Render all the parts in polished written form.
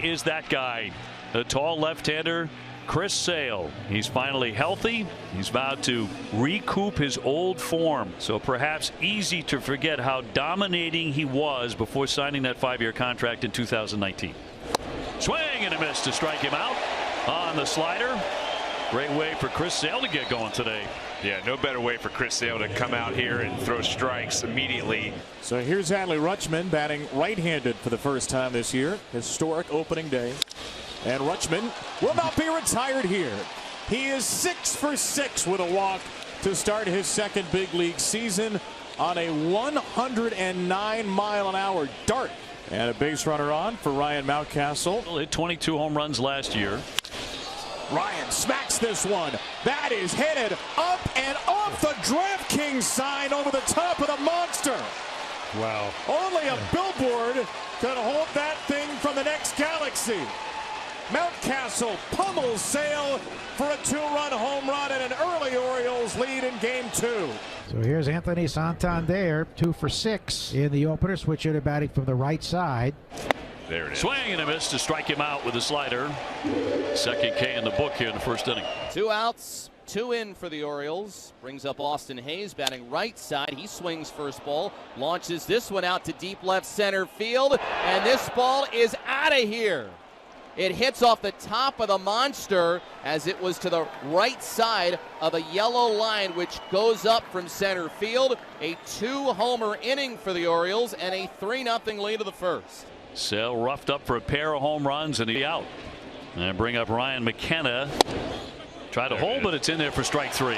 is that guy, the tall left-hander Chris Sale. He's finally healthy. He's about to recoup his old form, so perhaps easy to forget how dominating he was before signing that 5-year contract in 2019. Swing and a miss to strike him out on the slider. Great way for Chris Sale to get going today. Yeah, no better way for Chris Sale to come out here and throw strikes immediately. So here's Adley Rutschman batting right-handed for the first time this year. Historic opening day. And Rutschman will not be retired here. He is 6 for 6 with a walk to start his second big league season on a 109-mile-an-hour dart. And a base runner on for Ryan Mountcastle. Hit 22 home runs last year. Ryan smacks this one. That is headed up and off the DraftKings sign over the top of the monster. Wow. Only a billboard could hold that thing from the next galaxy. Mountcastle pummels Sale for a 2-run home run and an early Orioles lead in game 2. So here's Anthony Santander, 2 for 6 in the opener. Switch hitter batting from the right side. There it is. Swing and a miss to strike him out with a slider. Second K in the book here in the first inning. 2 outs, 2 in for the Orioles. Brings up Austin Hayes batting right side. He swings first ball, launches this one out to deep left center field, and this ball is out of here. It hits off the top of the monster as it was to the right side of a yellow line which goes up from center field. A 2-homer inning for the Orioles and a 3-0 lead of the first. Sale roughed up for a pair of home runs and he out. And bring up Ryan McKenna. Try to hold, but it's in there for strike 3.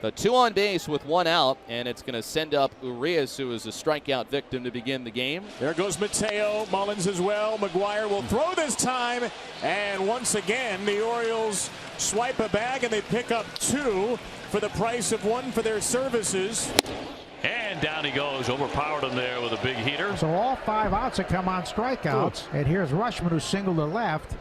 The 2 on base with 1 out, and it's going to send up Urias, who is a strikeout victim, to begin the game. There goes Mateo. Mullins as well. McGuire will throw this time, and once again the Orioles swipe a bag and they pick up 2 for the price of 1 for their services. And down he goes. Overpowered him there with a big heater. So all 5 outs have come on strikeouts. And here's Rutschman, who singled to left.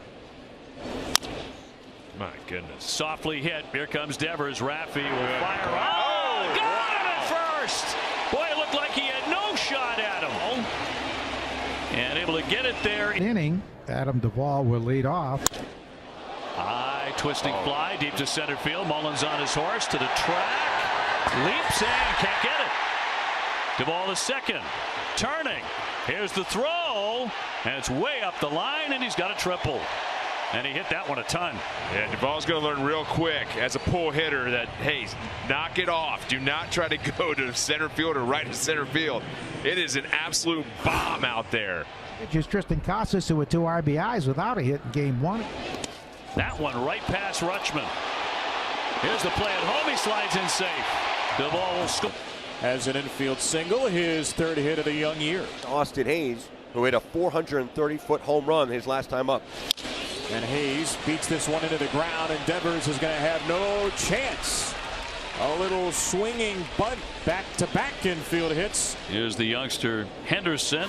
My goodness. Softly hit. Here comes Devers. Raffy will fire. Oh, got him at first. Boy, it looked like he had no shot at him. And able to get it there. Inning. Adam Duvall will lead off. High twisting fly deep to center field. Mullins on his horse to the track. Leaps and can't get it. Duvall to second. Turning. Here's the throw. And it's way up the line, and he's got a triple. And he hit that one a ton. Yeah, Duvall's going to learn real quick as a pull hitter that, hey, knock it off. Do not try to go to center field or right to center field. It is an absolute bomb out there. Just Tristan Casas, who with 2 RBIs without a hit in game 1. That one right past Rutschman. Here's the play at home. He slides in safe. Duvall will score. As an infield single, his 3rd hit of the young year. Austin Hayes, who hit a 430-foot home run his last time up. And Hayes beats this one into the ground, and Devers is going to have no chance. A little swinging bunt, back-to-back infield hits. Here's the youngster Henderson.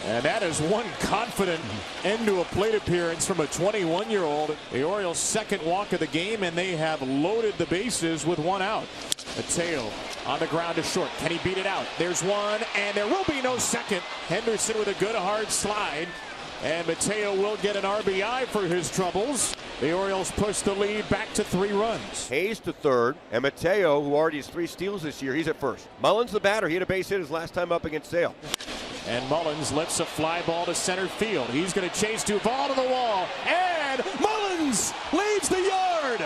And that is one confident end to a plate appearance from a 21-year-old. The Orioles' 2nd walk of the game, and they have loaded the bases with 1 out. Mateo on the ground to short. Can he beat it out? There's one, and there will be no second. Henderson with a good hard slide. And Mateo will get an RBI for his troubles. The Orioles push the lead back to 3 runs. Hayes to 3rd, and Mateo, who already has 3 steals this year, he's at 1st. Mullins, the batter, he had a base hit his last time up against Sale. And Mullins lifts a fly ball to center field. He's going to chase Duvall to the wall, and Mullins leads the yard.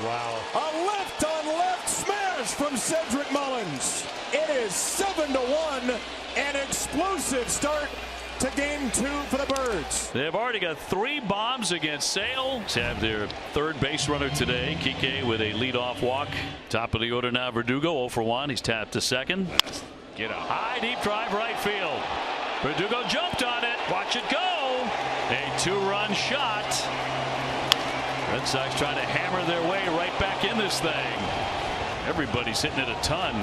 Wow. A left-on-left smash from Cedric Mullins. It is 7-1, an explosive start to game 2 for the Birds. They've already got 3 bombs against Sale. They have their 3rd base runner today. Kike with a leadoff walk. Top of the order now, Verdugo 0 for 1. He's tapped to second. Get up. High deep drive right field. Verdugo jumped on it. Watch it go. A 2-run shot. Red Sox trying to hammer their way right back in this thing. Everybody's hitting it a ton.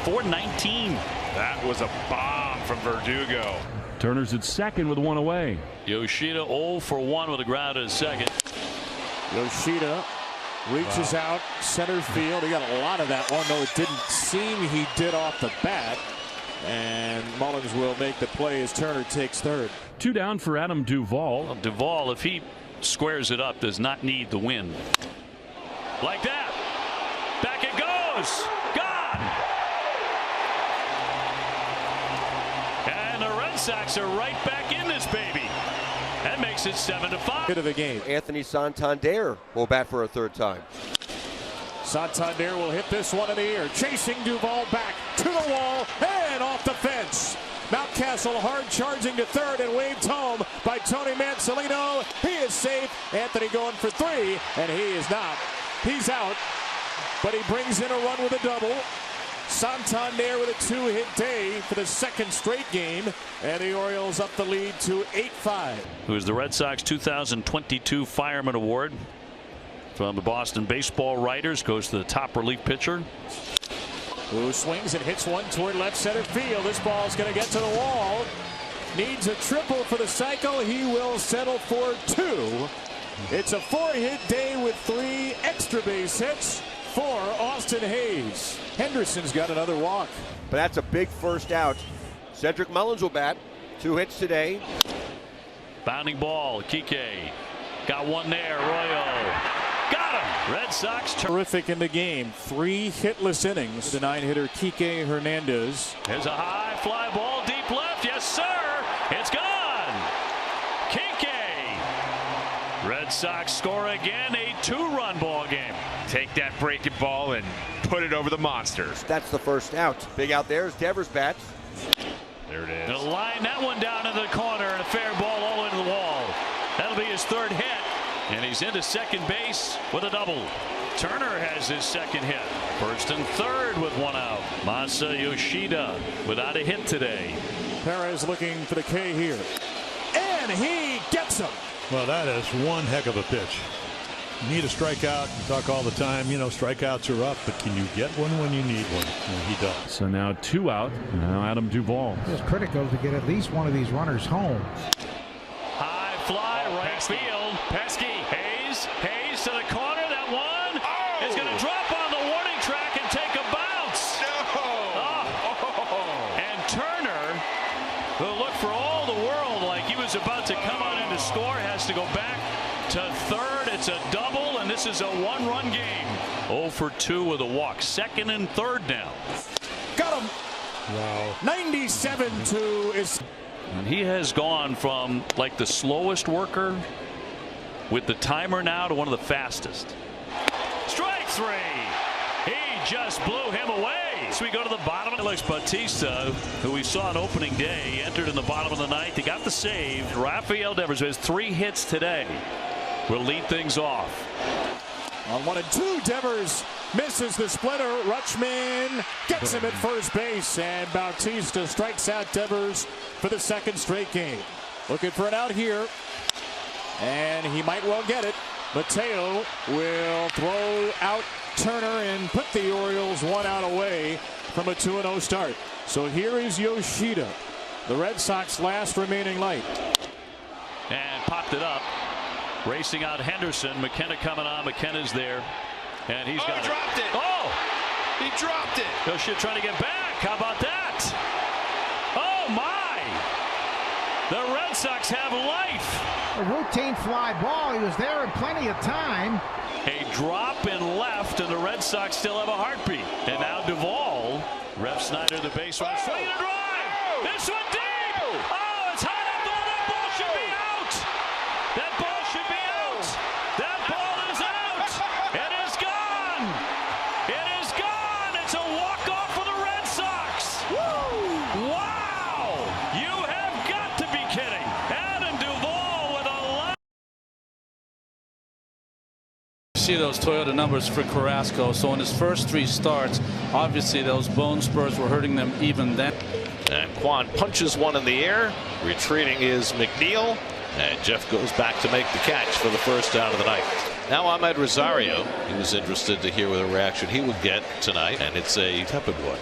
419. That was a bomb from Verdugo. Turner's at second with 1 away. Yoshida 0 for 1 with a ground at second. Yoshida reaches out center field. He got a lot of that one, though it didn't seem he did off the bat. And Mullins will make the play as Turner takes third. 2 down for Adam Duvall. Well, Duvall, if he squares it up, does not need the win. Like that. Back it goes. Gone. And the Red Sox are right back in this baby. That makes it 7-5. Hit of the game. Anthony Santander will bat for a third time. Santander will hit this one in the air. Chasing Duvall back to the wall and off the fence. Mountcastle hard charging to third and waved home by Tony Mansolino. He is safe. Anthony going for 3, and he is not. He's out, but he brings in a run with a double. Santander with a 2-hit day for the second straight game, and the Orioles up the lead to 8-5. Who is the Red Sox 2022 Fireman Award from the Boston Baseball Writers, goes to the top relief pitcher. Who swings and hits one toward left center field. This ball is going to get to the wall. Needs a triple for the cycle. He will settle for 2. It's a 4-hit day with 3 extra base hits for Austin Hayes. Henderson's got another walk. But that's a big first out. Cedric Mullins will bat. 2 hits today. Bounding ball. Kike got one there. Arroyo got him. Red Sox. Terrific in the game. 3 hitless innings. The 9-hitter Kike Hernandez. There's a high fly ball deep left. Yes, sir. It's gone. Kike. Red Sox score again. A 2-run ball game. Take that breaking ball and put it over the monsters. That's the first out. Big out there is Devers bats. There it is. They'll line that one down into the corner, and a fair ball all the way to the wall. That'll be his 3rd hit, and he's into second base with a double. Turner has his 2nd hit. 1st and 3rd with 1 out. Masa Yoshida without a hit today. Perez looking for the K here. And he gets him. Well, that is one heck of a pitch. You need a strikeout. You talk all the time, you know, strikeouts are up, but can you get one when you need one? And he does. So now 2 out. Now Adam Duvall. It's critical to get at least one of these runners home. High fly, right field. Pesky. Hayes to the corner. That one is going to drop on the warning track and take a bounce. And Turner, who looked for all the world like he was about to come out and to score, has to go back to 3rd. It's a double, and this is a 1-run game. 0 for 2 with a walk. 2nd and 3rd now. Got him. Wow. 97-2 is. And he has gone from like the slowest worker with the timer now to one of the fastest. Strike 3. He just blew him away. So we go to the bottom. Alex Bautista, who we saw on opening day, entered in the bottom of the 9th. He got the save. Rafael Devers has 3 hits today. Will lead things off. On 1 and 2, Devers misses the splitter. Rutschman gets him at first base, and Bautista strikes out Devers for the 2nd straight game. Looking for an out here, and he might well get it. Mateo will throw out Turner and put the Orioles 1 out away from a 2-0 start. So here is Yoshida, the Red Sox last remaining light. And popped it up. Racing out Henderson. McKenna coming on. McKenna's there. And he's got dropped it. Oh! He dropped it. Yoshida trying to get back. How about that? Oh, my! The Red Sox have life. A routine fly ball. He was there in plenty of time. A drop in left, and the Red Sox still have a heartbeat. And now Duvall. Ref Snyder, the base runner. Swing and a drive. This one deep. Oh, it's high up there. That ball should be out. That ball should be out. That ball is out. It is gone. It is gone. It's a walk-off for the Red Sox. Woo! Wow. You have got to be kidding. Adam Duvall with a line. See those Toyota numbers for Carrasco. So in his first 3 starts, obviously those bone spurs were hurting them even then. And Quan punches one in the air. Retreating is McNeil. And Jeff goes back to make the catch for the first out of the night. Now Ahmed Rosario. He was interested to hear what a reaction he would get tonight. And it's a tepid one.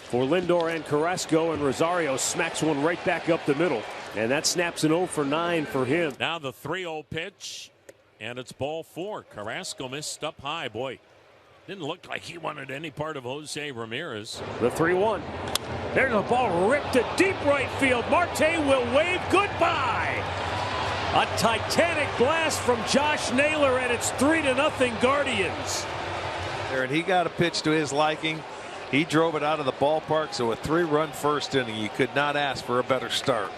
For Lindor and Carrasco, and Rosario smacks one right back up the middle. And that snaps an 0 for 9 for him. Now the 3-0 pitch. And it's ball 4. Carrasco missed up high. Boy, didn't look like he wanted any part of Jose Ramirez. The 3-1. There's a ball ripped to deep right field. Marte will wave goodbye. A titanic blast from Josh Naylor, and it's 3-0 Guardians. And he got a pitch to his liking. He drove it out of the ballpark, so a 3-run first inning. You could not ask for a better start.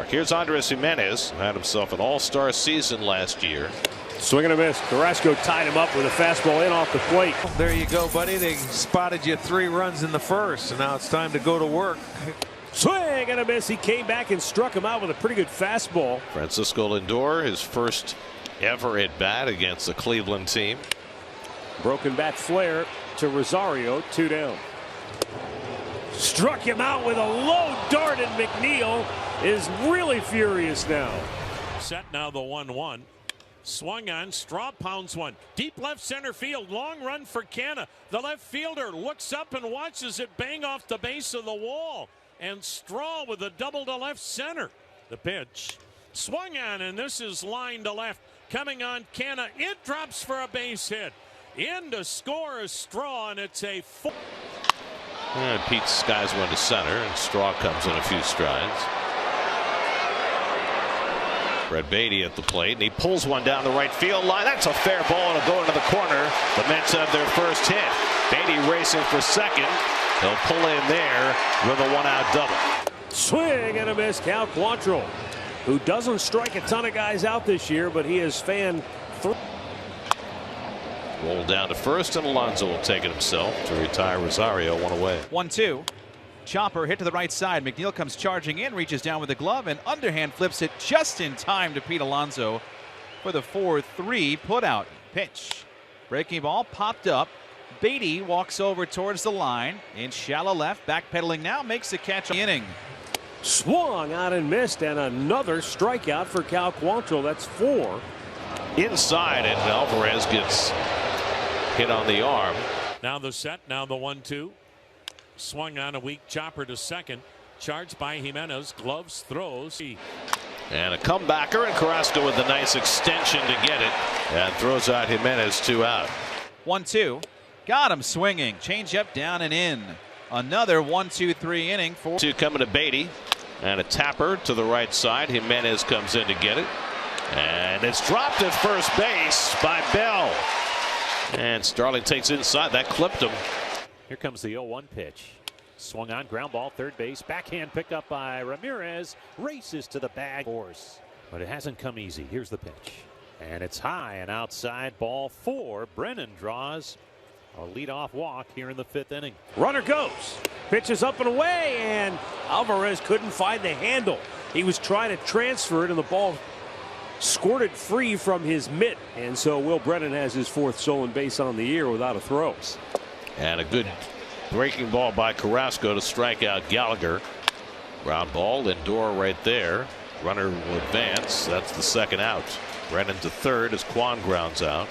Here's Andres Jimenez, who had himself an all-star season last year. Swing and a miss. Carrasco tied him up with a fastball in off the plate. There you go, buddy. They spotted you 3 runs in the first, and now it's time to go to work. Swing and a miss. He came back and struck him out with a pretty good fastball. Francisco Lindor, his first ever at bat against the Cleveland team. Broken bat flare to Rosario, 2 down. Struck him out with a low dart, and McNeil is really furious now. Set now the 1-1. Swung on. Straw pounds one. Deep left center field. Long run for Canna. The left fielder looks up and watches it bang off the base of the wall. And Straw with a double to left center. The pitch. Swung on, and this is line to left. Coming on Canna. It drops for a base hit. In to score is Straw, and it's a 4. And Pete skies one to center, and Straw comes in a few strides. Brett Beatty at the plate, and he pulls one down the right field line. That's a fair ball. It'll go into the corner. The Mets have their first hit. Beatty racing for second. He'll pull in there with a 1-out double. Swing and a miss. Cal Quantrill, who doesn't strike a ton of guys out this year, but he has fanned 3. Roll down to first, and Alonso will take it himself to retire Rosario 1 away. 1-2. Chopper hit to the right side. McNeil comes charging in, reaches down with the glove, and underhand flips it just in time to Pete Alonso for the 4-3 putout. Pitch. Breaking ball popped up. Beatty walks over towards the line in shallow left, backpedaling now, makes the catch on the inning. Swung out and missed, and another strikeout for Cal Quantrill. That's 4. Inside, and Alvarez gets hit on the arm. Now the set. Now the 1-2. Swung on a weak chopper to second. Charged by Jimenez. Gloves, throws. And a comebacker, and Carrasco with a nice extension to get it. And throws out Jimenez, 2 out. 1-2. Got him swinging. Change up, down and in. Another 1-2-3 inning. 4-2 coming to Beatty. And a tapper to the right side. Jimenez comes in to get it. And it's dropped at first base by Bell. And Starling takes inside. That clipped him. Here comes the 0-1 pitch. Swung on, ground ball, third base. Backhand picked up by Ramirez. Races to the bag. Force. But it hasn't come easy. Here's the pitch. And it's high and outside. Ball 4. Brennan draws a leadoff walk here in the 5th inning. Runner goes. Pitches up and away, and Alvarez couldn't find the handle. He was trying to transfer it, and the ball squirted free from his mitt. And so Will Brennan has his 4th stolen base on the year without a throw. And a good breaking ball by Carrasco to strike out Gallagher. Ground ball, Lindor right there. Runner will advance. That's the 2nd out. Brennan to third as Kwan grounds out.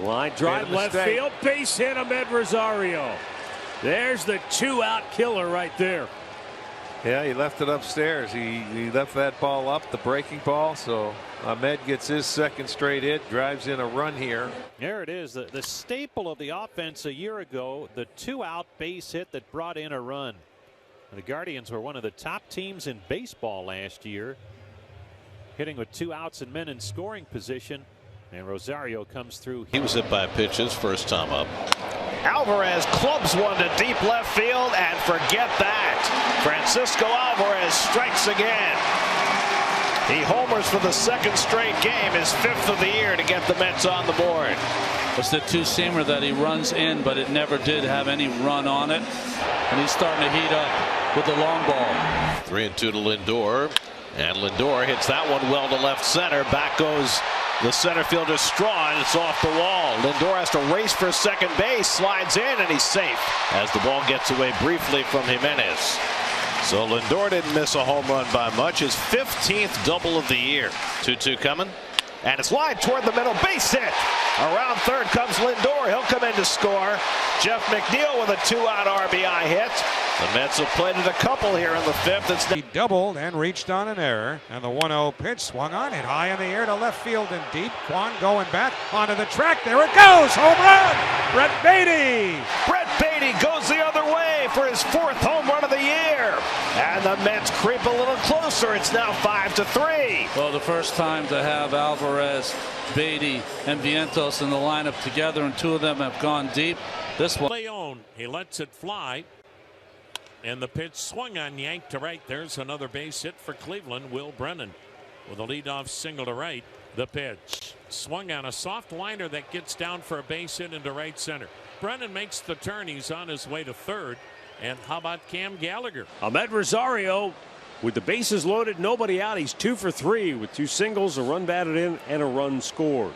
Line drive left field. Base hit Ahmed Rosario. There's the 2-out killer right there. Yeah, he left it upstairs. He left that ball up, the breaking ball. So Ahmed gets his 2nd straight hit, drives in a run here. There it is, the staple of the offense a year ago, the 2-out base hit that brought in a run. The Guardians were one of the top teams in baseball last year, hitting with 2 outs and men in scoring position. And Rosario comes through. He was hit by pitches first time up. Alvarez clubs one to deep left field, and forget that. Francisco Alvarez strikes again. He homers for the 2nd straight game, his 5th of the year, to get the Mets on the board. It's the 2-seamer that he runs in, but it never did have any run on it. And he's starting to heat up with the long ball. 3-2 to Lindor. And Lindor hits that one well to left center. Back goes the center fielder Straw, and it's off the wall. Lindor has to race for second base, slides in, and he's safe as the ball gets away briefly from Jimenez. So Lindor didn't miss a home run by much. His 15th double of the year. 2-2 coming. And it's lined toward the middle. Base hit. Around third comes Lindor. He'll come in to score. Jeff McNeil with a 2-out RBI hit. The Mets have played it a couple here in the fifth. He doubled and reached on an error, and the 1-0 pitch swung on, hit high in the air to left field and deep. Kwan going back onto the track. There it goes. Home run. Brett Beatty. Brett Beatty goes the other way for his fourth home run of the year. And the Mets creep a little closer. It's now 5-3. Well, the first time to have Alvarez, Beatty, and Vientos in the lineup together, and two of them have gone deep. This one. Leon, he lets it fly. And the pitch swung on, yanked to right. There's another base hit for Cleveland. Will Brennan with a leadoff single to right. The pitch swung on, a soft liner that gets down for a base hit into right center. Brennan makes the turn. He's on his way to third. And how about Cam Gallagher? Ahmed Rosario with the bases loaded, nobody out. He's 2 for 3 with 2 singles, a run batted in, and a run scored.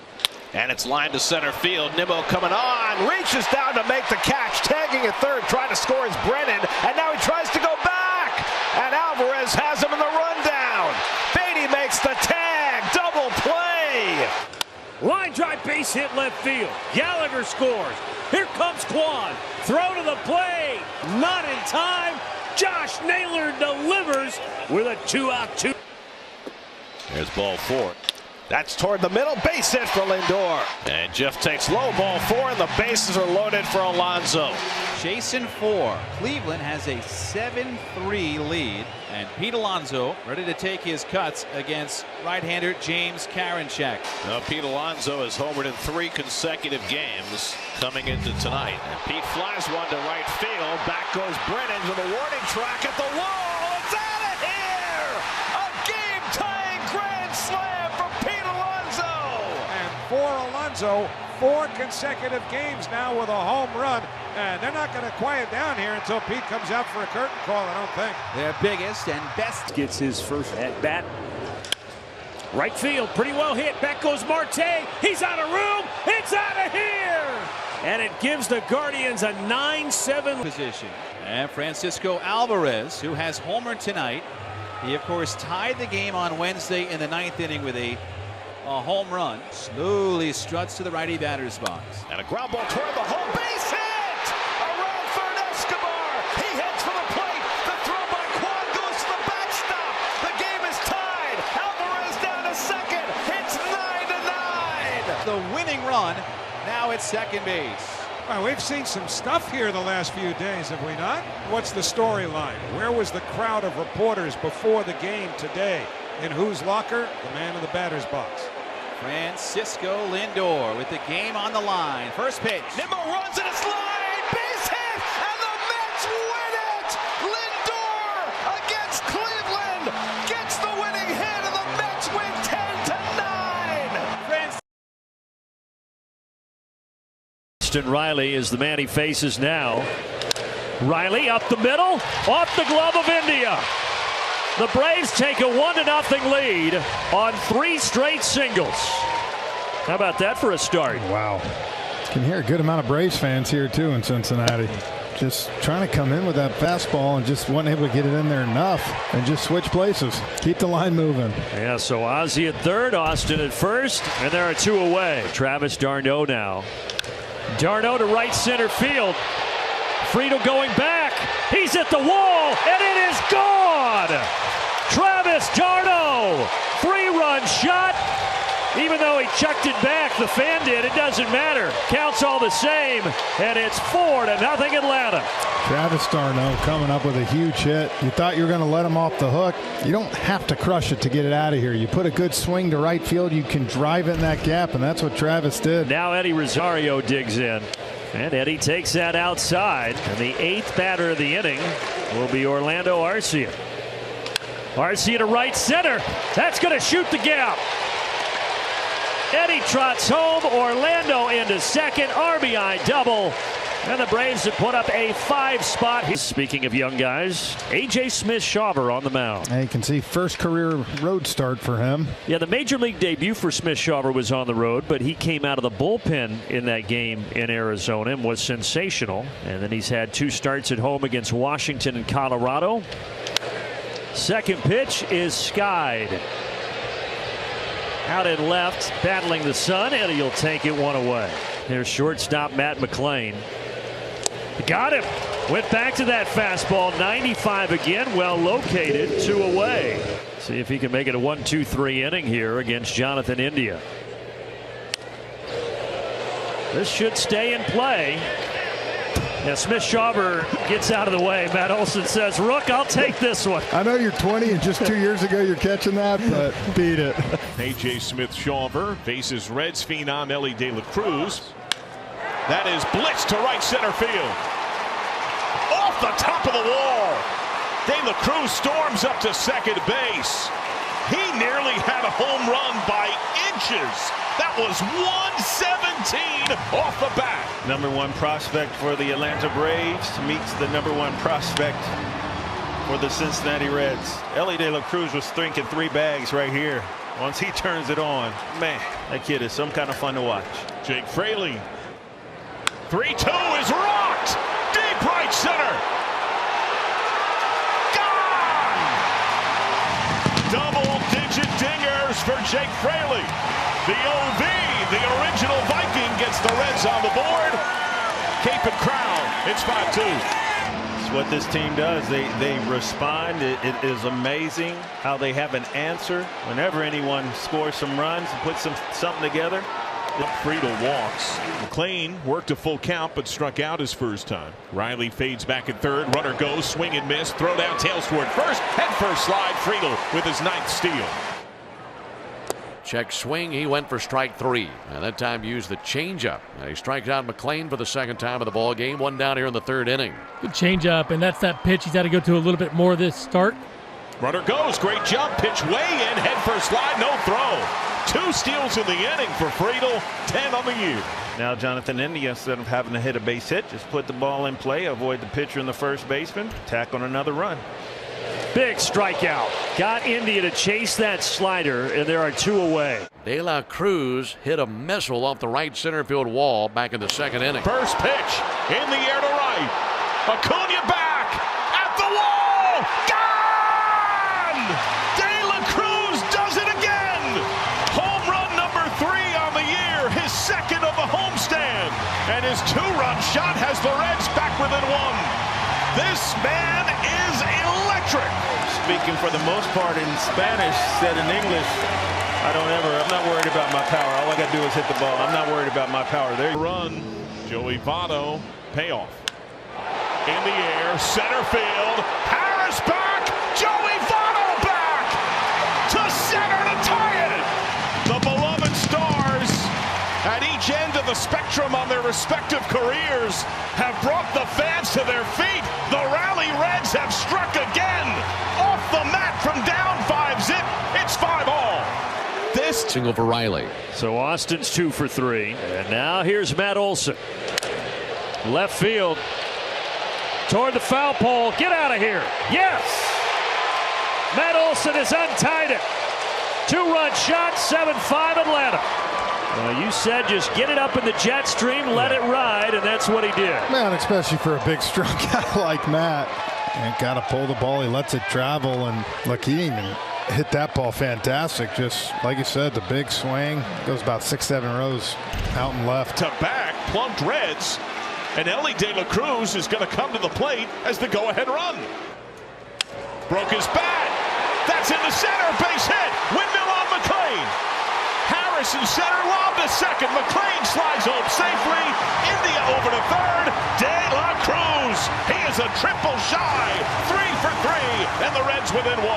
And it's lined to center field. Nimmo coming on, reaches down to make the catch, tagging at third, trying to score is Brennan, and now he tries to go back, and Alvarez has him in the rundown. Beatty makes the tag, double play. Line drive base hit left field. Gallagher scores. Here comes Kwan. Throw to the plate. Not in time. Josh Naylor delivers with a 2-out 2. There's ball 4. That's toward the middle, base hit for Lindor. And Jeff takes low, ball 4, and the bases are loaded for Alonso. Jason 4. Cleveland has a 7-3 lead, and Pete Alonso ready to take his cuts against right-hander James Karinchak. Now Pete Alonso has homered in 3 consecutive games coming into tonight. And Pete flies one to right field. Back goes Brennan to the warning track at the wall. It's out of here! A game-tying grand slam for Pete Alonso! And for Alonso, 4 consecutive games now with a home run. And they're not going to quiet down here until Pete comes out for a curtain call, I don't think. Their biggest and best. Gets his first at bat. Right field, pretty well hit. Back goes Marte. He's out of room. It's out of here. And it gives the Guardians a 9-7 position. And Francisco Alvarez, who has homered tonight. He, of course, tied the game on Wednesday in the 9th inning with a home run. Slowly struts to the righty batter's box. And a ground ball toward the home base hit! Around third, Escobar. He heads for the plate. The throw by Kwan goes to the backstop. The game is tied. Alvarez down to second. It's 9-9. The winning run now at second base. Well, we've seen some stuff here the last few days, have we not? What's the storyline? Where was the crowd of reporters before the game today? In whose locker? The man in the batter's box. Francisco Lindor with the game on the line. First pitch. Nimmo runs in a slide. Base hit, and the Mets win it. Lindor against Cleveland gets the winning hit, and the Mets win 10-9. Austin Riley is the man he faces now. Riley up the middle, off the glove of India. The Braves take a 1-0 lead on 3 straight singles. How about that for a start? Wow. Can hear a good amount of Braves fans here too in Cincinnati. Just trying to come in with that fastball and just wasn't able to get it in there enough and just switch places. Keep the line moving. Yeah, so Ozzie at third, Austin at first, and there are 2 away. Travis d'Arnaud now. d'Arnaud to right center field. Friedel going back. He's at the wall, and it is gone. Travis d'Arnaud, 3-run shot. Even though he chucked it back, the fan did. It doesn't matter. Counts all the same, and it's 4-0 Atlanta. Travis d'Arnaud coming up with a huge hit. You thought you were going to let him off the hook. You don't have to crush it to get it out of here. You put a good swing to right field, you can drive it in that gap, and that's what Travis did. Now Eddie Rosario digs in. And Eddie takes that outside. And the 8th batter of the inning will be Orlando Arcia. Arcia to right center. That's going to shoot the gap. Eddie trots home. Orlando into second. RBI double. And the Braves have put up a 5 spot. Speaking of young guys, A.J. Smith-Shawver on the mound. And you can see first career road start for him. Yeah, the major league debut for Smith-Shawver was on the road, but he came out of the bullpen in that game in Arizona and was sensational. And then he's had 2 starts at home against Washington and Colorado. Second pitch is skied. Out and left, battling the sun. Eddie will take it 1 away. There's shortstop Matt McLean. Got him. Went back to that fastball. 95 again. Well located. 2 away. See if he can make it a 1-2-3 inning here against Jonathan India. This should stay in play. Yeah, Smith-Shawver gets out of the way. Matt Olson says, Rook, I'll take this one. I know you're 20 and just 2 years ago you're catching that, but beat it. A.J. Smith-Shawver faces Reds phenom Ellie De La Cruz. That is blitz to right center field. Off the top of the wall. De La Cruz storms up to second base. He nearly had a home run by inches. That was 117 off the bat. #1 prospect for the Atlanta Braves meets the #1 prospect for the Cincinnati Reds. Ellie De La Cruz was thinking 3 bags right here. Once he turns it on, man, that kid is some kind of fun to watch. Jake Fraley. 3-2 is rocked. Deep right center. Gone. Double-digit dingers for Jake Fraley. The OV, the original Viking, gets the Reds on the board. Cape and Crown, it's 5-2. It's what this team does. They respond. It is amazing how they have an answer whenever anyone scores some runs and puts something together. Friedel walks. McLean worked a full count but struck out his first time. Riley fades back at third. Runner goes, swing and miss. Throw down, tails toward first. Head first slide. Friedel with his 9th steal. Check swing. He went for strike 3. And that time used the changeup. He strikes out McLean for the 2nd time of the ball game. 1 down here in the 3rd inning. Good changeup, and that's that pitch he's had to go to a little bit more this start. Runner goes, great jump, pitch way in, head first slide, no throw. 2 steals in the inning for Friedel, 10 on the year. Now Jonathan India, instead of having to hit a base hit, just put the ball in play, avoid the pitcher and the first baseman, tack on another run. Big strikeout. Got India to chase that slider, and there are 2 away. De La Cruz hit a missile off the right center field wall back in the 2nd inning. First pitch in the air to right. Acuna back at the wall. Gone! De La Cruz does it again. Home run number 3 on the year, his 2nd of the homestand. And his 2-run shot has the Reds back within 1. This man is electric. Speaking for the most part in Spanish, said in English, I'm not worried about my power. All I got to do is hit the ball. I'm not worried about my power. There you run. Joey Votto, payoff. In the air, center field. Harris back. Joey Votto back to center to tie it. The beloved Stars at each end of the spectrum on their respective careers have brought the fans to their feet. The Rally Reds have struck again. Off the mat from down 5-zip. It's 5-all. This single for Riley. So Austin's 2 for 3. And now here's Matt Olson. Left field. Toward the foul pole. Get out of here. Yes. Matt Olson has untied it. 2-run shot. 7-5 Atlanta. You said just get it up in the jet stream, let it ride, and that's what he did. Man, especially for a big, strong guy like Matt. And got to pull the ball. He lets it travel. And look, he didn't even hit that ball fantastic. Just like you said, the big swing. Goes about 6-7 rows out and left. To back, plunked Reds. And Ellie De La Cruz is going to come to the plate as the go-ahead run. Broke his bat. That's in the center. Base hit. Windmill on McLean. Harris in center, lob to second. McLean slides home safely. India over to third. De La Cruz. He is a triple shy. 3 for 3, and the Reds within 1.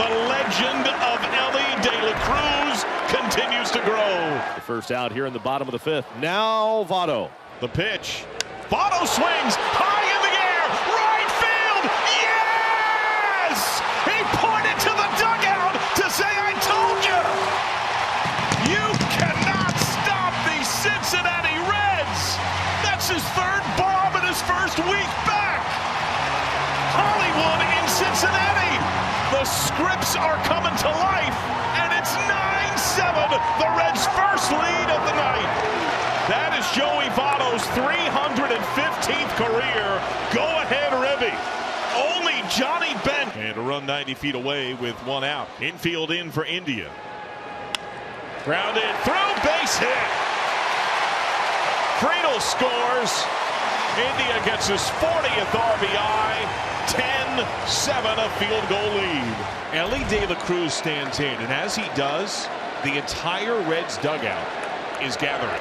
The legend of Ellie De La Cruz continues to grow. The first out here in the bottom of the 5th. Now Votto. The pitch. Votto swings high in the air. Right field. Yes! He pointed to the dugout to say, I told you. You cannot stop the Cincinnati Reds. That's his 3rd bomb in his first week back. Hollywood in Cincinnati. The scripts are coming to life, and it's 9-7, the Reds' first lead of the night. That is Joey Votto's 315th career go-ahead ribby. Only Johnny Bench. And a run 90 feet away with 1 out. Infield in for India. Grounded through, base hit. Friedel scores. India gets his 40th RBI. 10-7, a field goal lead. Ellie De La Cruz stands in, and as he does, the entire Reds dugout is gathering.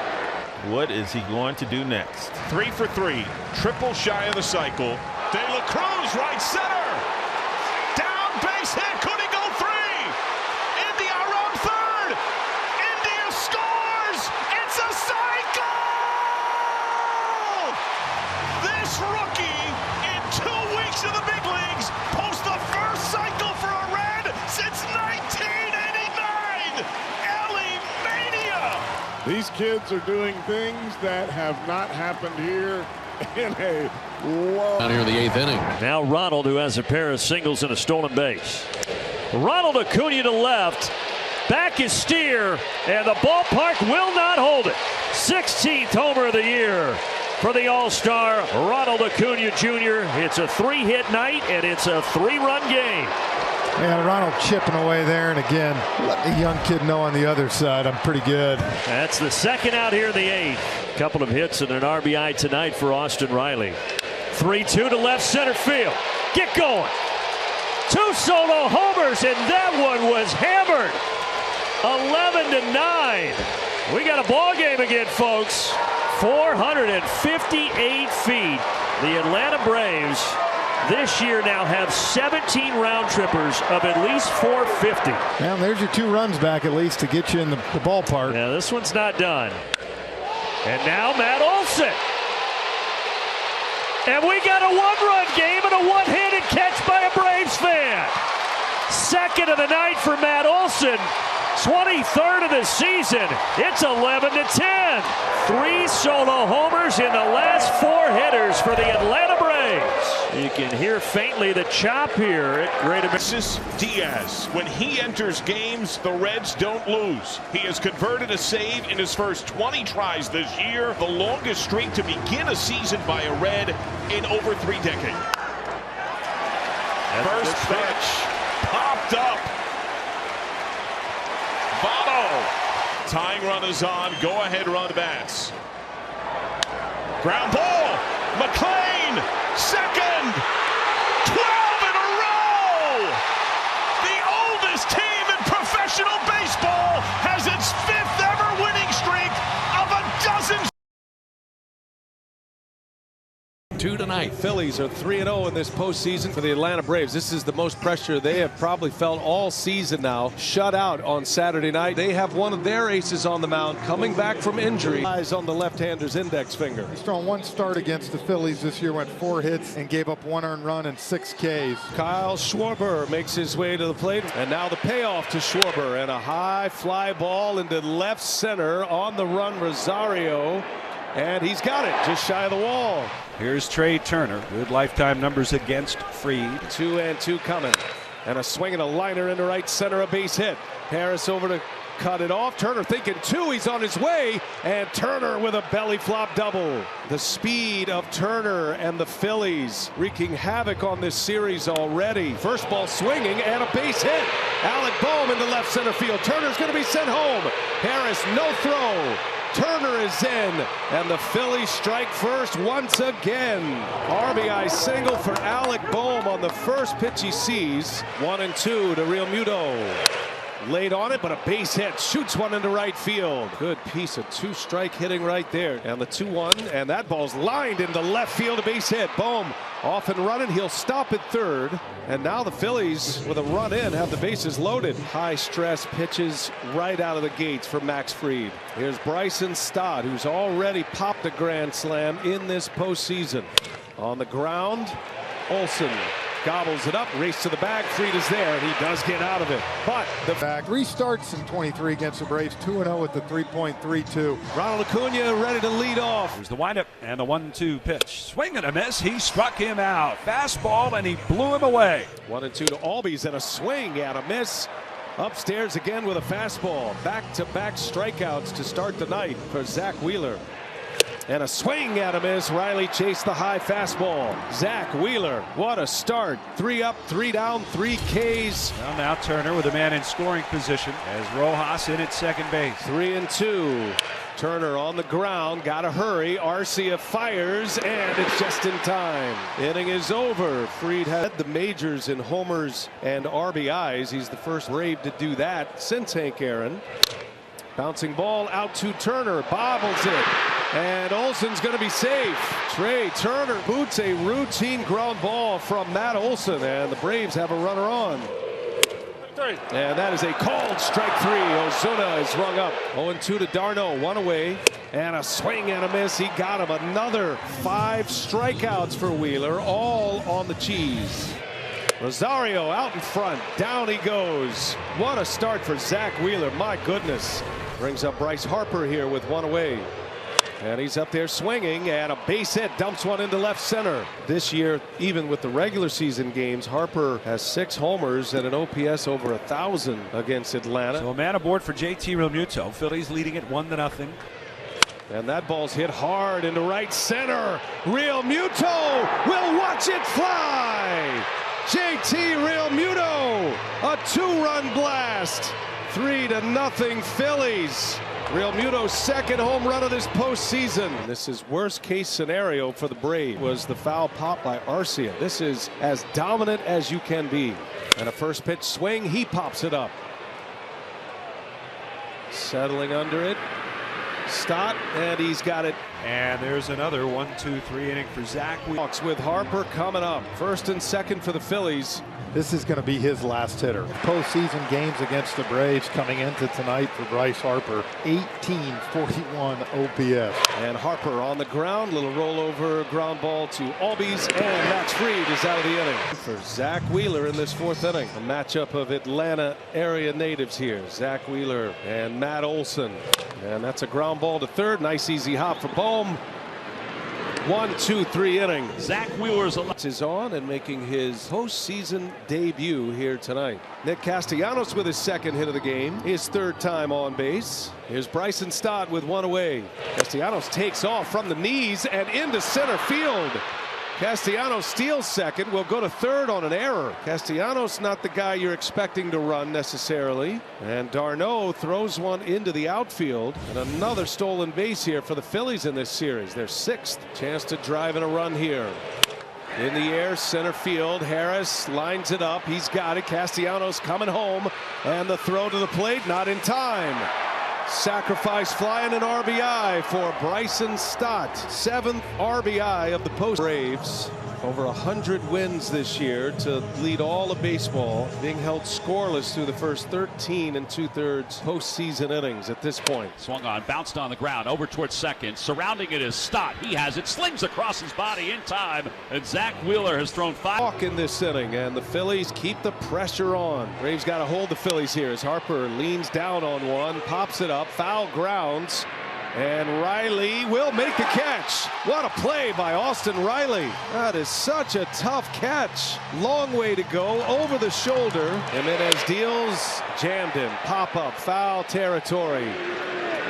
What is he going to do next? 3 for 3, triple shy of the cycle. De La Cruz, right center. Down, base hit. Could he go 3? India around third. India scores. It's a cycle. This rookie in 2 weeks in the big leagues posts the first cycle for a Red since 1989. Ellie Mania. These kids are doing things that have not happened here in a long Down here in the 8th inning. Now Ronald, who has a pair of singles and a stolen base. Ronald Acuna to left. Back is Steer, and the ballpark will not hold it. 16th homer of the year for the All-Star, Ronald Acuna Jr. It's a 3-hit night, and it's a 3-run game. And Ronald chipping away there, and again, let the young kid know on the other side I'm pretty good. That's the second out here in the 8th. Couple of hits and an RBI tonight for Austin Riley. 3-2 to left center field. Get going. 2 solo homers, and that one was hammered. 11-9. We got a ball game again, folks. 458 feet. The Atlanta Braves this year now have 17 round trippers of at least 450. Well, there's your 2 runs back at least to get you in the ballpark. Yeah, this one's not done. And now Matt Olson. And we got a 1-run game and a 1-handed catch by a Braves fan. Second of the night for Matt Olson. 23rd of the season. It's 11-10. 3 solo homers in the last 4 hitters for the Atlanta Braves. You can hear faintly the chop here at Great American. Diaz, when he enters games, the Reds don't lose. He has converted a save in his first 20 tries this year, the longest streak to begin a season by a Red in over 3 decades. First pitch, popped up. Votto. Tying run is on. Go-ahead run bats. Ground ball. McLean. Second. 12 in a row. The oldest team in professional baseball has its 5th ever winning streak of a dozen. 2 tonight. Phillies are 3-0 in this postseason for the Atlanta Braves. This is the most pressure they have probably felt all season now. Shut out on Saturday night. They have one of their aces on the mound coming back from injury. Eyes on the left-hander's index finger. He's thrown 1 start against the Phillies this year, went 4 hits and gave up 1 earned run and 6 Ks. Kyle Schwarber makes his way to the plate, and now the payoff to Schwarber, and a high fly ball into left center on the run, Rosario. And he's got it just shy of the wall. Here's Trey Turner. Good lifetime numbers against Fried. 2-2 coming. And a swing and a liner into right center, a base hit. Harris over to cut it off. Turner thinking 2. He's on his way. And Turner with a belly flop double. The speed of Turner and the Phillies wreaking havoc on this series already. First ball swinging and a base hit. Alec Boehm into left center field. Turner's going to be sent home. Harris no throw. Turner is in, and the Phillies strike first once again. RBI single for Alec Boehm on the first pitch he sees. 1-2 to Real Muto. Laid on it, but a base hit. Shoots one into right field. Good piece of 2-strike hitting right there. And the 2-1, and that ball's lined into left field, a base hit. Boehm off and running. He'll stop at third. And now the Phillies, with a run in, have the bases loaded. High stress pitches right out of the gates for Max Fried. Here's Bryson Stott, who's already popped a grand slam in this postseason. On the ground, Olson gobbles it up, race to the bag. Fried is there, and he does get out of it. But the back 3 starts in 23 against the Braves, 2-0 with the 3.32. Ronald Acuna ready to lead off. Here's the windup and the 1-2 pitch. Swing and a miss. He struck him out. Fastball, and he blew him away. 1-2 to Albies, and a swing and a miss. Upstairs again with a fastball. Back-to-back strikeouts to start the night for Zach Wheeler. And a swing at him is Riley chased the high fastball. Zach Wheeler, what a start. 3 up, 3 down, 3 Ks. Well, now Turner with a man in scoring position as Rojas in at second base. 3-2. Turner on the ground, gotta hurry. Arcia fires, and it's just in time. Inning is over. Fried had the majors in homers and RBIs. He's the first Brave to do that since Hank Aaron. Bouncing ball out to Turner, bobbles it, and Olson's going to be safe. Trey Turner boots a routine ground ball from Matt Olson, and the Braves have a runner on. And that is a called strike 3. Ozuna is rung up. 0-2 to d'Arnaud, 1 away, and a swing and a miss. He got him. Another 5 strikeouts for Wheeler, all on the cheese. Rosario out in front, down he goes. What a start for Zach Wheeler, my goodness. Brings up Bryce Harper here with 1 away. And he's up there swinging, and a base hit, dumps one into left center. This year, even with the regular season games, Harper has 6 homers and an OPS over 1,000 against Atlanta. So a man aboard for JT Realmuto. Phillies leading it 1-0. And that ball's hit hard into right center. Realmuto will watch it fly. JT Realmuto, a 2-run blast. 3-0 Phillies. Realmuto's second home run of this postseason. This is worst case scenario for the Braves. Was the foul pop by Arcia. This is as dominant as you can be. And a first pitch swing, he pops it up. Settling under it. Stott, and he's got it. And there's another 1-2-3 inning for Zach. Walks with Harper coming up. First and second for the Phillies. This is going to be his last hitter. Postseason games against the Braves coming into tonight for Bryce Harper. 1841 OPS. And Harper on the ground. Little rollover ground ball to Albies. And Max Fried is out of the inning. For Zach Wheeler in this 4th inning. A matchup of Atlanta area natives here. Zach Wheeler and Matt Olson. And that's a ground ball to third. Nice easy hop for Bohm. 1-2-3 inning. Zach Wheeler's is on and making his postseason debut here tonight. Nick Castellanos with his 2nd hit of the game, his 3rd time on base. Here's Bryson Stott with 1 away. Castellanos takes off from the knees and into center field. Castellanos steals second, will go to third on an error. Castellanos not the guy you're expecting to run necessarily. And d'Arnaud throws one into the outfield. And another stolen base here for the Phillies in this series. Their 6th chance to drive in a run here. In the air, center field. Harris lines it up. He's got it. Castellanos coming home. And the throw to the plate, not in time. Sacrifice fly and an RBI for Bryson Stott. 7th RBI of the post. Braves over 100 wins this year to lead all of baseball, being held scoreless through the first 13 2/3 postseason innings at this point. Swung on, bounced on the ground, over towards second. Surrounding it is Stott. He has it, slings across his body in time, and Zach Wheeler has thrown 5. Walk in this inning, and the Phillies keep the pressure on. Braves got to hold the Phillies here as Harper leans down on one, pops it up, foul grounds. And Riley will make the catch. What a play by Austin Riley. That is such a tough catch. Long way to go, over the shoulder. Jimenez deals, jammed him. Pop up, foul territory.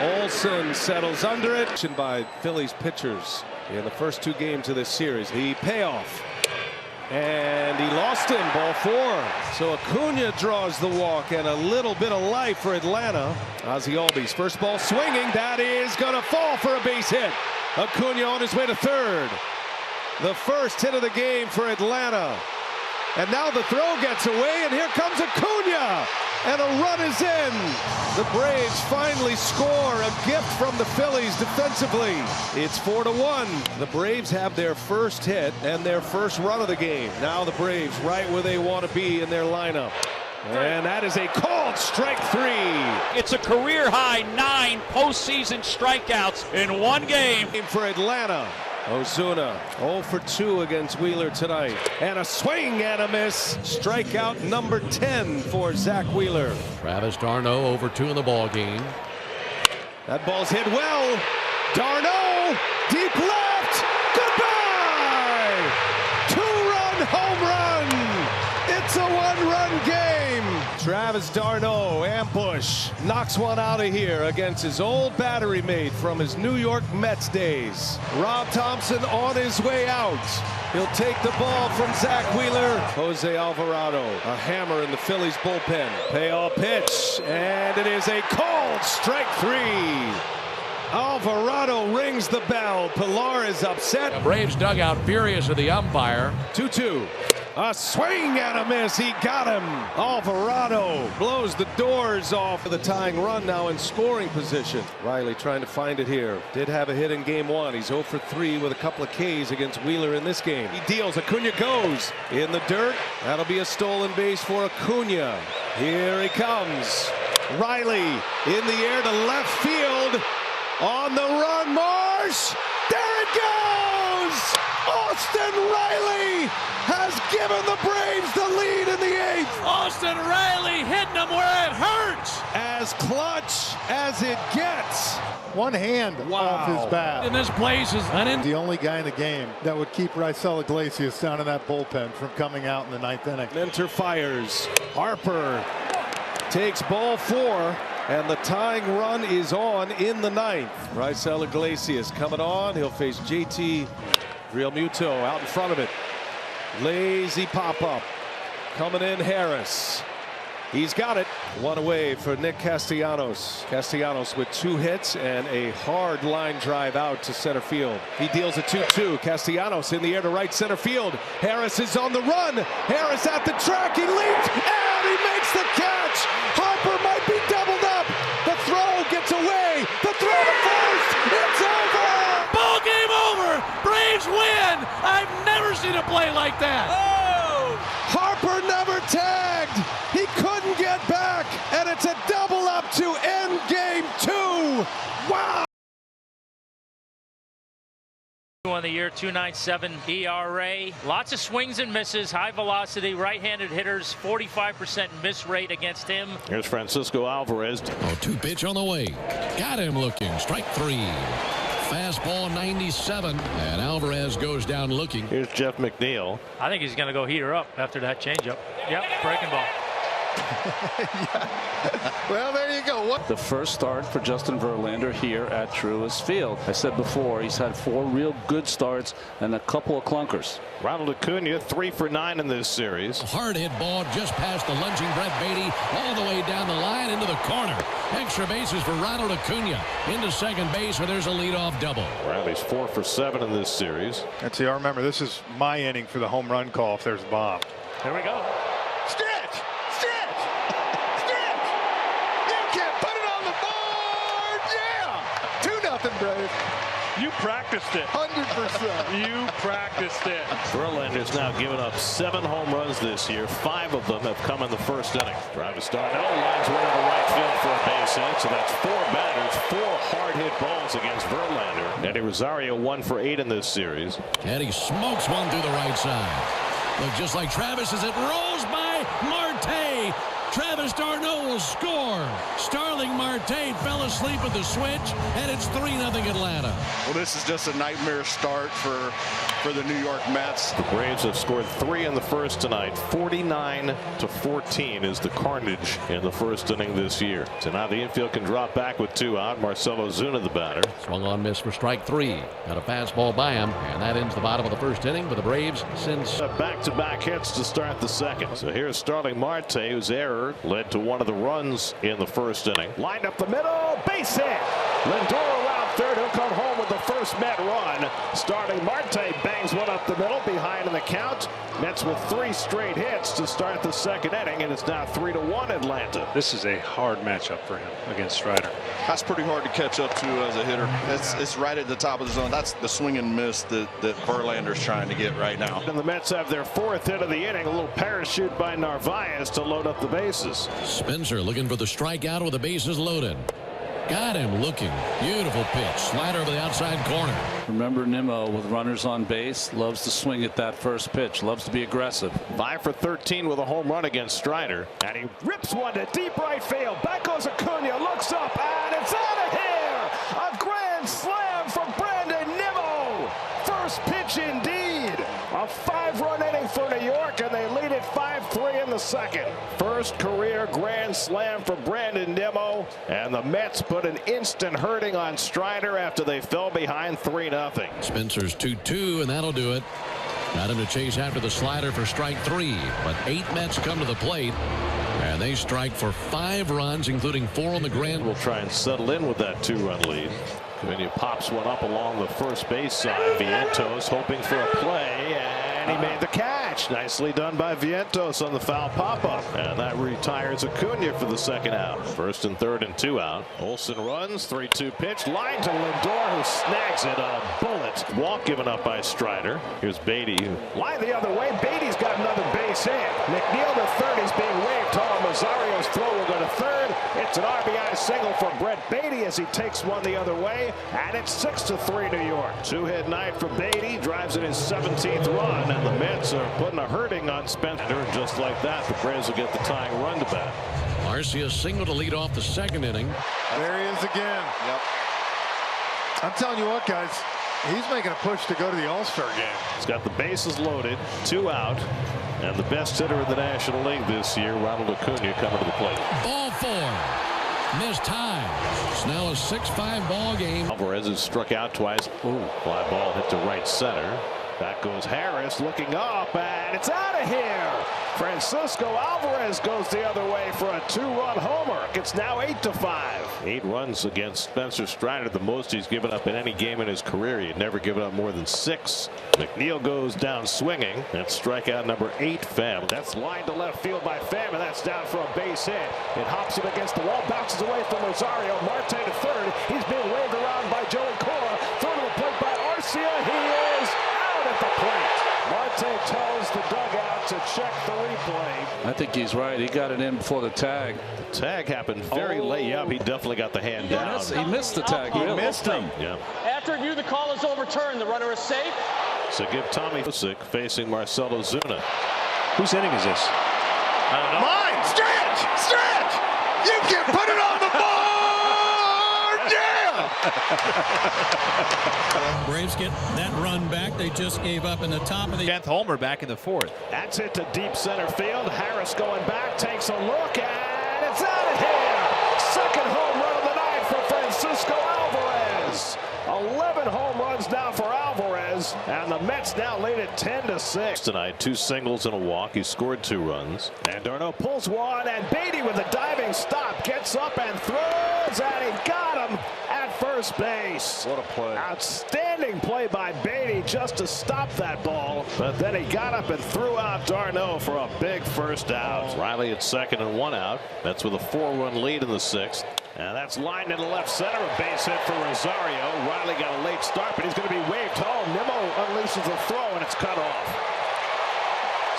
Olson settles under it. By Phillies pitchers in the first 2 games of this series. The payoff. And he lost him, ball 4. So Acuna draws the walk, and a little bit of life for Atlanta. Ozzie Albies, first ball swinging. That is going to fall for a base hit. Acuna on his way to third. The first hit of the game for Atlanta. And now the throw gets away, and here comes Acuna. And a run is in. The Braves finally score, a gift from the Phillies defensively. It's 4-1. The Braves have their first hit and their first run of the game. Now the Braves right where they want to be in their lineup. And that is a called strike 3. It's a career high 9 postseason strikeouts in 1 game. For Atlanta. Ozuna 0 for 2 against Wheeler tonight. And a swing and a miss. Strikeout number 10 for Zach Wheeler. Travis d'Arnaud over 2 in the ball game. That ball's hit well. d'Arnaud deep left. Goodbye. 2-run home run. It's a 1-run game. Travis d'Arnaud, ambush, knocks one out of here against his old battery mate from his New York Mets days. Rob Thompson on his way out. He'll take the ball from Zach Wheeler. Jose Alvarado, a hammer in the Phillies bullpen. Payoff pitch, and it is a called strike 3. Alvarado rings the bell. Pilar is upset. The Braves dugout furious at the umpire. 2-2. A swing and a miss. He got him. Alvarado blows the doors off of the tying run, now in scoring position. Riley trying to find it here. Did have a hit in game one. He's 0 for 3 with a couple of Ks against Wheeler in this game. He deals. Acuna goes in the dirt. That'll be a stolen base for Acuna. Here he comes. Riley in the air to left field. On the run, Marsh. There it goes. Austin Riley has given the Braves the lead in the 8th. Austin Riley hitting them where it hurts. As clutch as it gets. One hand off his bat. And this place is the only guy in the game that would keep Raisel Iglesias down in that bullpen from coming out in the 9th inning. Mentor fires. Harper takes ball 4. And the tying run is on in the 9th. Raisel Iglesias coming on. He'll face JT Realmuto out in front of it. Lazy pop-up. Coming in Harris. He's got it. One away for Nick Castellanos. Castellanos with 2 hits and a hard line drive out to center field. He deals a 2-2. Castellanos in the air to right center field. Harris is on the run. Harris at the track. He leaps and he makes the catch. Harper might be doubled up. The throw gets away. The throw to first. It's over. Ball game over. Braves win. I've never seen a play like that. Oh! Harper never tagged. He couldn't get back. And it's a double up to end game 2. Wow. On the year, 2.97 ERA. Lots of swings and misses. High velocity, right-handed hitters, 45% miss rate against him. Here's Francisco Alvarez. 2 pitch on the way. Got him looking. Strike 3. Fastball 97. And Alvarez goes down looking. Here's Jeff McNeil. I think he's going to go heater up after that changeup. Yep, breaking ball. Well, there you go. The first start for Justin Verlander here at Truist Field. I said before, he's had 4 real good starts and a couple of clunkers. Ronald Acuna 3 for 9 in this series. Hard hit ball just past the lunging Brett Beatty, all the way down the line into the corner. Extra bases for Ronald Acuna into second base, where there's a leadoff double. Riley's 4 for 7 in this series. And see, I remember this is my inning for the home run call if there's a bomb. There we go. Braves. You practiced it. 100%. You practiced it. Verlander's now given up 7 home runs this year. 5 of them have come in the first inning. Drive to start. Lines one to right field for a base hit. So that's 4 batters, 4 hard hit balls against Verlander. Eddie Rosario 1 for 8 in this series. And he smokes one through the right side. Look just like Travis as it rolls by Marte. Travis d'Arnaud will score. Starling Marte fell asleep at the switch, and it's 3-0 Atlanta. Well, this is just a nightmare start for the New York Mets. The Braves have scored 3 in the first tonight. 49-14 is the carnage in the first inning this year. So now the infield can drop back with 2 out. Marcell Ozuna the batter. Swung on miss for strike 3. Got a fastball by him, and that ends the bottom of the first inning for the Braves since back-to-back hits to start the second. So here's Starling Marte, whose error led to one of the runs in the first inning. Lined up the middle, base hit. Lindor around third. He'll come home with the first Met run. Starling Marte bangs one up the middle, behind in the count. Mets with 3 straight hits to start the second inning, and it's now 3-1 Atlanta. This is a hard matchup for him against Strider. That's pretty hard to catch up to as a hitter. It's right at the top of the zone. That's the swing and miss that Verlander's trying to get right now. And the Mets have their 4th hit of the inning. A little parachute by Narvaez to load up the bases. Spencer looking for the strikeout with the bases loaded. Got him looking. Beautiful pitch. Slider over the outside corner. Remember Nimmo with runners on base. Loves to swing at that first pitch. Loves to be aggressive. 5 for 13 with a home run against Strider. And he rips one to deep right field. Back goes Acuna. Looks up and it's out of here. A grand slam from Brandon Nimmo. First pitch indeed. A 5-run inning for New York, and they lead it 5-3 in the second. First career grand slam for Brandon Nimmo, and the Mets put an instant hurting on Strider after they fell behind 3-0. Spencer's 2-2, and that'll do it. Got him to chase after the slider for strike 3, but 8 Mets come to the plate, and they strike for 5 runs, including 4 on the grand. We'll try and settle in with that 2-run lead. Acuna pops one up along the first base side. Vientos hoping for a play, and he made the catch. Nicely done by Vientos on the foul pop-up. And that retires Acuna for the second out. First and third and 2 out. Olsen runs, 3-2 pitch. Line to Lindor, who snags it on a bullet. Walk given up by Strider. Here's Beatty. Line the other way. Beatty's got another base hit. McNeil to third. He's being waved home. Rosario's throw will go to third. It's an RBI single for Brett Beatty as he takes one the other way. And it's 6-3 New York. 2-hit night for Beatty. Drives in his 17th run. And the Mets are putting a hurting on Spencer. And just like that, the Braves will get the tying run to bat. Marcia single to lead off the second inning. There he is again. Yep. I'm telling you what, guys, he's making a push to go to the All-Star game. He's got the bases loaded, 2 out, and the best hitter in the National League this year, Ronald Acuna, coming to the plate. Ball 4. Missed time. It's now a 6-5 ball game. Alvarez has struck out twice. Ooh, fly ball hit to right center. Back goes Harris looking up, and it's out of here. Francisco Alvarez goes the other way for a 2-run homer. It's now 8-5. 8 runs against Spencer Strider, the most he's given up in any game in his career. He had never given up more than 6. McNeil goes down swinging. That's strikeout number 8, Pham. That's lined to left field by Pham, and that's down for a base hit. It hops him against the wall, bounces away from Rosario. Marte to third. He's being waved around by Joey Cora. Throw to the plate by Arcia. He is at the plate. Marte tells the dugout to check the replay. I think he's right. He got it in before the tag. The tag happened very late. Yeah, he definitely got the hand down. He missed the tag. He missed him. Yeah. After review, the call is overturned. The runner is safe. So give Tommy Fusik facing Marcell Ozuna. Whose inning is this? I don't know. Mine! Stretch! You can put it on the board! Yeah! Braves get that run back. They just gave up in the top of the 10th homer back in the 4th. That's hit to deep center field. Harris going back, takes a look, and it's out of here. Second home run of the night for Francisco Alvarez. 11 home runs now for Alvarez, and the Mets now lead at 10-6 tonight. 2 singles and a walk. He scored 2 runs. And Darno pulls one, and Beatty with a diving stop gets up and throws, and he got him at first base. What a play. Outstanding play by Beatty just to stop that ball, but then he got up and threw out Darno for a big first out. Riley at second and 1 out. That's with a 4-run lead in the 6th. And that's lined into left center, a base hit for Rosario. Riley got a late start, but he's going to be waved home. Nimmo unleashes a throw, and it's cut off.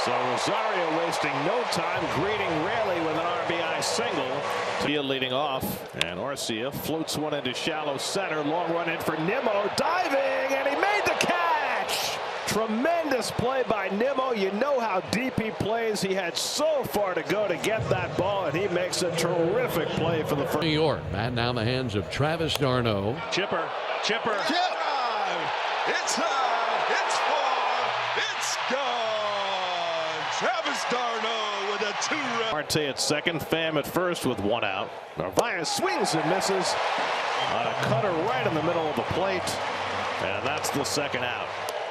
So Rosario wasting no time, greeting Raley with an RBI single. Field leading off, and Arcia floats one into shallow center. Long run in for Nimmo, diving, and he made the catch. Tremendous play by Nimmo. You know how deep he plays. He had so far to go to get that ball, and he makes a terrific play for the first. New York. Bat now in the hands of Travis d'Arnaud. Chipper. It's high. It's far. It's gone. Travis d'Arnaud with a 2-run. Marte at second, Pham at first with 1 out. Narvaez swings and misses on a cutter right in the middle of the plate, and that's the second out.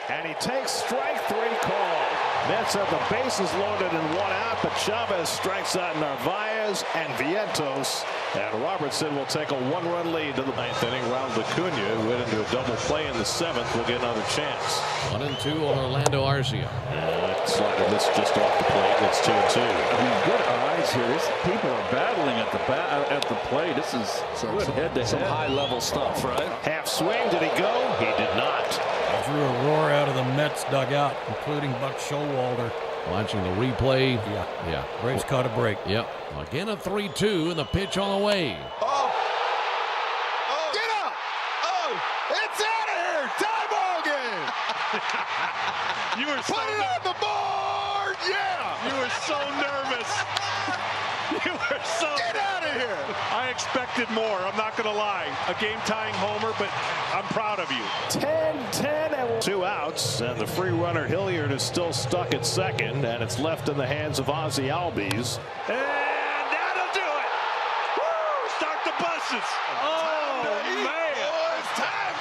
And he takes strike 3 call. Mets have the bases loaded and 1 out, but Chavez strikes out Narvaez and Vientos. And Robertson will take a 1-run lead to the 9th inning. Ronald Acuna, who went into a double play in the 7th, will get another chance. 1-2 on Orlando Arcia. That slider missed just off the plate. It's 2-2. I mean, good eyes here. People are battling at the plate. This is good head-to-head. Some high-level stuff, right? Half swing. Did he go? He did not. Drew a roar out of the Mets dugout, including Buck Showalter. Watching the replay. Yeah. Braves caught a break. Yep. Again a 3-2 and the pitch on the way. Get up! It's out of here! Tie ball game! You were Put it on the board! Yeah! You were so nervous. You were so. Get out of here! I expected more. I'm not going to lie. A game-tying homer, but I'm proud of you. 10-10 and 2 outs, and the free runner Hilliard is still stuck at second, and it's left in the hands of Ozzie Albies. And that'll do it. Woo! Start the buses. Oh, man. It's time